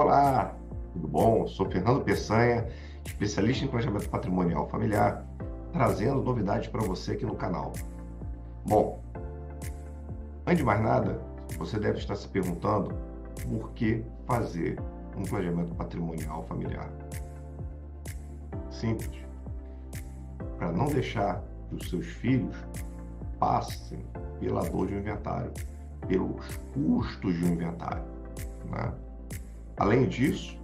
Olá, tudo bom? Sou Fernando Peçanha, especialista em planejamento patrimonial familiar, trazendo novidades para você aqui no canal. Bom, antes de mais nada, você deve estar se perguntando por que fazer um planejamento patrimonial familiar. Simples, para não deixar que os seus filhos passem pela dor de um inventário, pelos custos de um inventário, né? Além disso,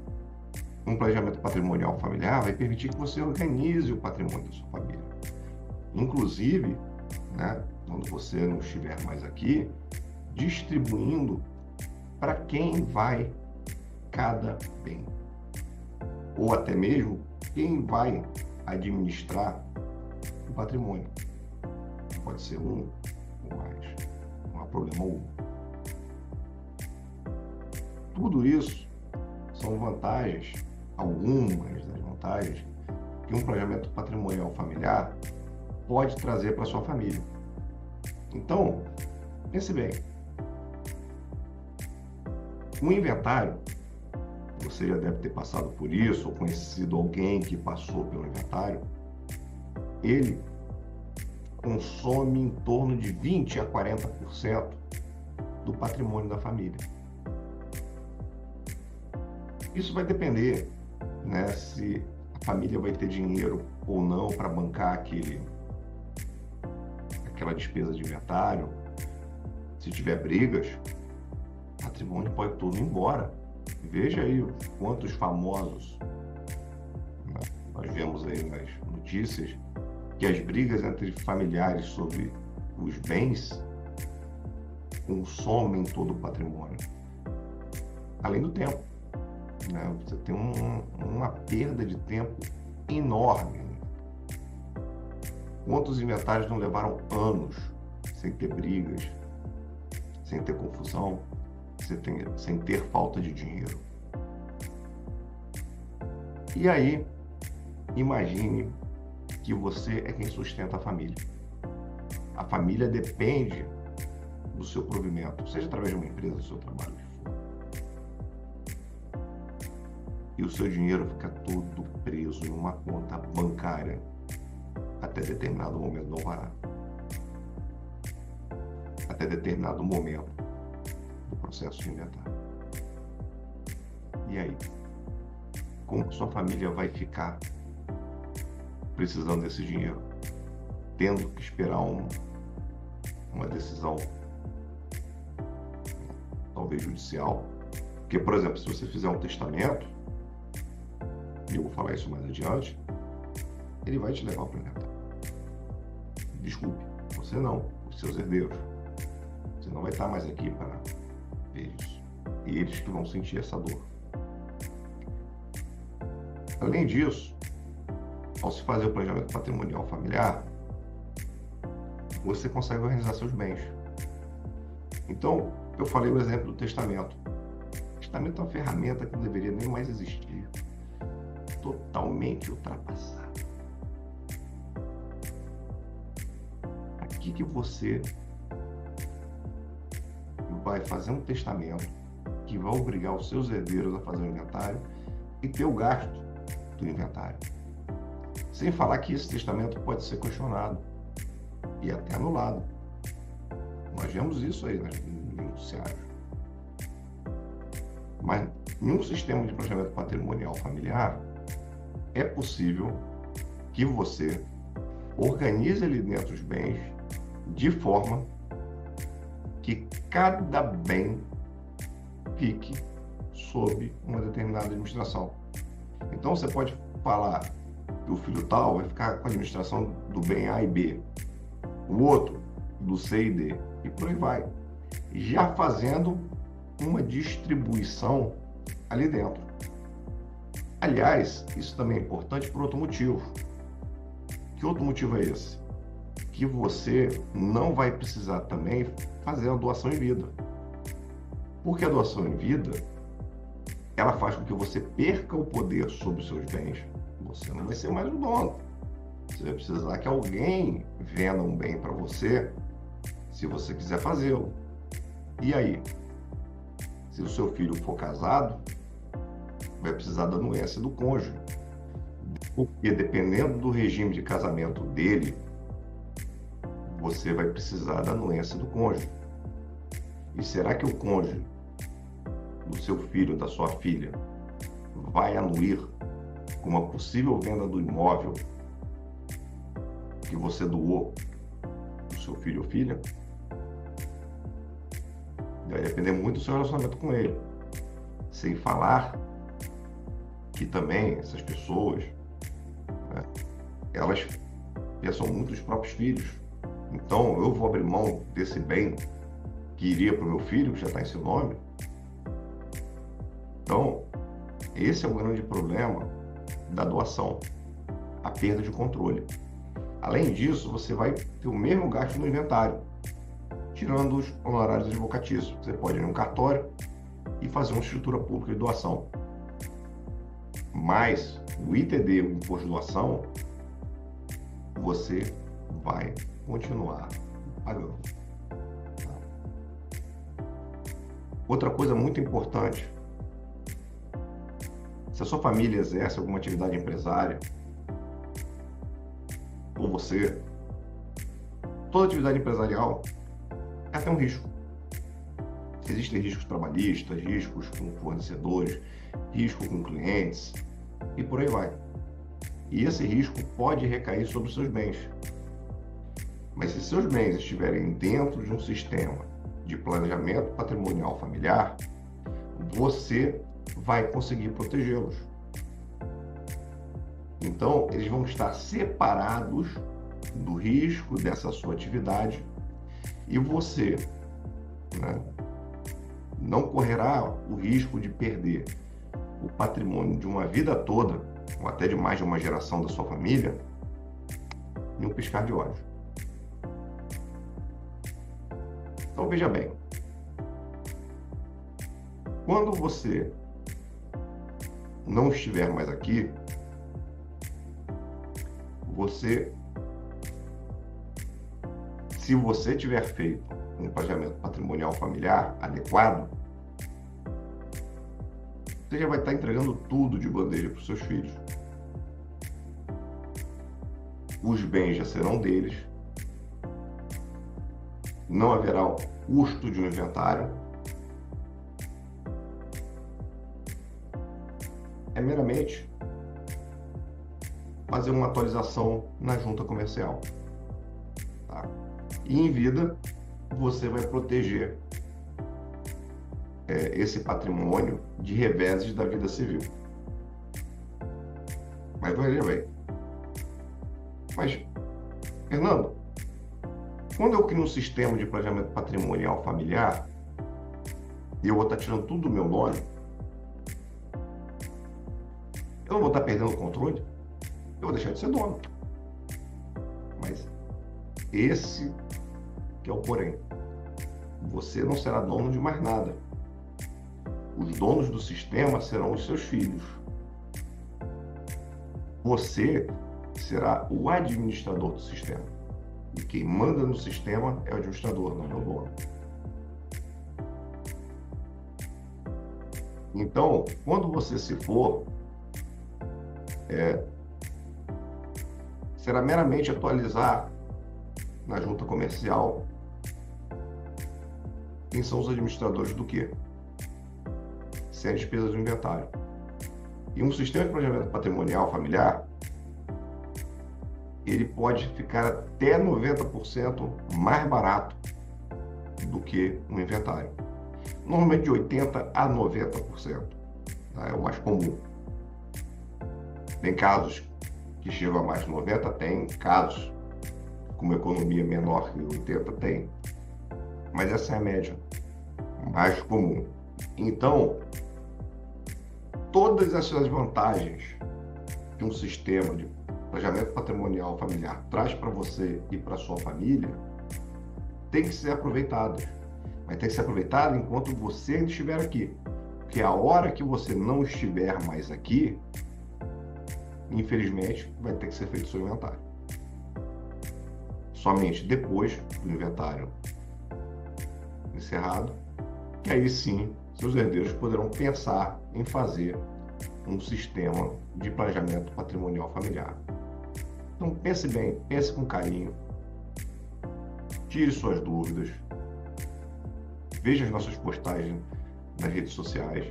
um planejamento patrimonial familiar vai permitir que você organize o patrimônio da sua família. Inclusive, né, quando você não estiver mais aqui, distribuindo para quem vai cada bem. Ou até mesmo quem vai administrar o patrimônio. Pode ser um ou mais, não há problema algum. Tudo isso são vantagens, algumas das vantagens que um planejamento patrimonial familiar pode trazer para a sua família. Então, pense bem. Um inventário, você já deve ter passado por isso, ou conhecido alguém que passou pelo inventário, ele consome em torno de 20% a 40% do patrimônio da família. Isso vai depender, né, se a família vai ter dinheiro ou não para bancar aquela despesa de inventário. Se tiver brigas, o patrimônio pode todo ir embora. Veja aí quantos famosos, né, nós vemos aí nas notícias que as brigas entre familiares sobre os bens consomem todo o patrimônio, além do tempo. Né? Você tem uma perda de tempo enorme. Quantos inventários não levaram anos sem ter brigas, sem ter confusão, sem ter falta de dinheiro? E aí, imagine que você é quem sustenta a família. A família depende do seu provimento, seja através de uma empresa, do seu trabalho. E o seu dinheiro fica todo preso em uma conta bancária até determinado momento não parar. Até determinado momento do processo de inventário. E aí? Como sua família vai ficar precisando desse dinheiro? Tendo que esperar uma decisão, talvez judicial? Porque, por exemplo, se você fizer um testamento, e eu vou falar isso mais adiante, ele vai te levar para o inventário. Desculpe, você não, os seus herdeiros. Você não vai estar mais aqui para ver isso. E eles que vão sentir essa dor. Além disso, ao se fazer o planejamento patrimonial familiar, você consegue organizar seus bens. Então, eu falei o exemplo do testamento. O testamento é uma ferramenta que não deveria nem mais existir. Totalmente ultrapassada. Aqui que você vai fazer um testamento que vai obrigar os seus herdeiros a fazer o inventário e ter o gasto do inventário. Sem falar que esse testamento pode ser questionado e até anulado. Nós vemos isso aí nos noticiários. Mas em um sistema de planejamento patrimonial familiar, é possível que você organize ali dentro os bens de forma que cada bem fique sob uma determinada administração. Então você pode falar que o filho tal vai ficar com a administração do bem A e B, o outro do C e D, e por aí vai, já fazendo uma distribuição ali dentro. Aliás, isso também é importante por outro motivo. Que outro motivo é esse? Que você não vai precisar também fazer a doação em vida. Porque a doação em vida, ela faz com que você perca o poder sobre os seus bens. Você não vai ser mais o dono. Você vai precisar que alguém venda um bem para você, se você quiser fazê-lo. E aí? Se o seu filho for casado, vai precisar da anuência do cônjuge. Porque dependendo do regime de casamento dele, você vai precisar da anuência do cônjuge. E será que o cônjuge do seu filho, da sua filha, vai anuir com uma possível venda do imóvel que você doou do seu filho ou filha? Vai depender muito do seu relacionamento com ele. Sem falar que também essas pessoas, né, elas pensam muito nos próprios filhos. Então, eu vou abrir mão desse bem que iria para o meu filho, que já está em seu nome. Então, esse é o grande problema da doação, a perda de controle. Além disso, você vai ter o mesmo gasto no inventário, tirando os honorários advocatícios. Você pode ir num cartório e fazer uma escritura pública de doação. Mas o ITD, o imposto de doação, você vai continuar pagando. Outra coisa muito importante: se a sua família exerce alguma atividade empresária, ou você, toda atividade empresarial, ela tem um risco. Existem riscos trabalhistas, riscos com fornecedores, risco com clientes, e por aí vai. E esse risco pode recair sobre os seus bens. Mas se seus bens estiverem dentro de um sistema de planejamento patrimonial familiar, você vai conseguir protegê-los. Então, eles vão estar separados do risco dessa sua atividade e você, né, não correrá o risco de perder o patrimônio de uma vida toda, ou até de mais de uma geração da sua família, em um piscar de olhos. Então, veja bem, quando você não estiver mais aqui, se você tiver feito um planejamento patrimonial familiar adequado, você já vai estar entregando tudo de bandeja para os seus filhos. Os bens já serão deles, não haverá o custo de um inventário, é meramente fazer uma atualização na junta comercial. Tá? E em vida, você vai proteger esse patrimônio de reveses da vida civil. Mas veja bem. Mas, Fernando, quando eu crio um sistema de planejamento patrimonial familiar e eu vou estar tirando tudo do meu nome, eu não vou estar perdendo o controle? Eu vou deixar de ser dono. Mas esse que é o porém. Você não será dono de mais nada. Os donos do sistema serão os seus filhos. Você será o administrador do sistema. E quem manda no sistema é o administrador, não é o dono. Então, quando você se for, será meramente atualizar na junta comercial quem são os administradores do quê? Sem a despesa do inventário. E um sistema de planejamento patrimonial familiar, ele pode ficar até 90% mais barato do que um inventário. Normalmente de 80% a 90%, tá? É o mais comum. Tem casos que chegam a mais de 90%, tem casos com uma economia menor que 80%, tem. Mas essa é a média mais comum. Então, todas essas vantagens que um sistema de planejamento patrimonial familiar traz para você e para sua família tem que ser aproveitadas. Mas tem que ser aproveitado enquanto você ainda estiver aqui. Porque a hora que você não estiver mais aqui, infelizmente, vai ter que ser feito o seu inventário. Somente depois do inventário encerrado, que aí sim seus herdeiros poderão pensar em fazer um sistema de planejamento patrimonial familiar. Então pense bem, pense com carinho, tire suas dúvidas, veja as nossas postagens nas redes sociais,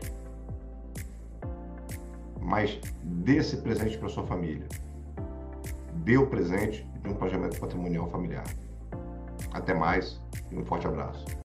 mas dê esse presente para sua família. Dê o presente de um planejamento patrimonial familiar. Até mais e um forte abraço.